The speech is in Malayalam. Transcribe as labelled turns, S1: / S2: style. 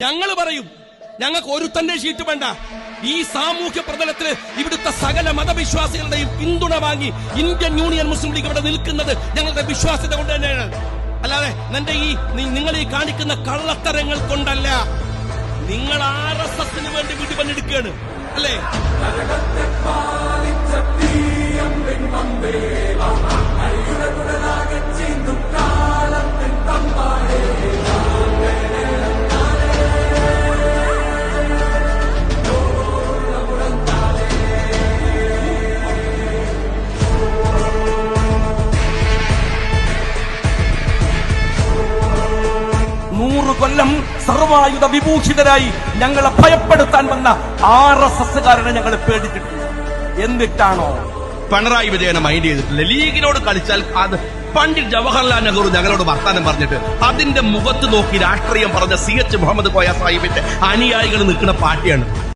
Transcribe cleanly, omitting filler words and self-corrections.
S1: ഞങ്ങൾ പറയും, ഞങ്ങൾക്ക് ഒരുത്തന്റെ ഷീറ്റ് വേണ്ട. ഈ സാമൂഹ്യ പ്രതലത്തിൽ ഇവിടുത്തെ സകല മതവിശ്വാസികളുടെയും പിന്തുണ വാങ്ങി ഇന്ത്യൻ യൂണിയൻ മുസ്ലിം ലീഗ് ഇവിടെ നിൽക്കുന്നത് ഞങ്ങളുടെ വിശ്വാസ്യത കൊണ്ട് തന്നെയാണ്. അല്ലാതെ നിങ്ങൾ ഈ കാണിക്കുന്ന കള്ളത്തരങ്ങൾ കൊണ്ടല്ല. നിങ്ങൾ RSSന് വേണ്ടി വിടുപണ്ണെടുക്കുകയാണ് അല്ലേ? കൊല്ലം സർവായുധ വിഭൂഷിതരായി ഞങ്ങളെ ഭയപ്പെടുത്താൻ വന്ന RSSകാരനെ ഞങ്ങൾ പേടിച്ചിട്ടില്ല. എന്നിട്ടാണോ
S2: പിണറായി വിജയനെ മൈൻഡ് ചെയ്തിട്ടില്ല? ലീഗിനോട് കളിച്ചാൽ അത് പണ്ഡിറ്റ് ജവഹർലാൽ നെഹ്റു ഞങ്ങളോട് വർത്താനം പറഞ്ഞിട്ട് അതിന്റെ മുഖത്ത് നോക്കി രാഷ്ട്രീയം പറഞ്ഞ CH മുഹമ്മദ് കോയ സാഹിബിന്റെ അനുയായികൾ നിൽക്കുന്ന പാർട്ടിയാണ്.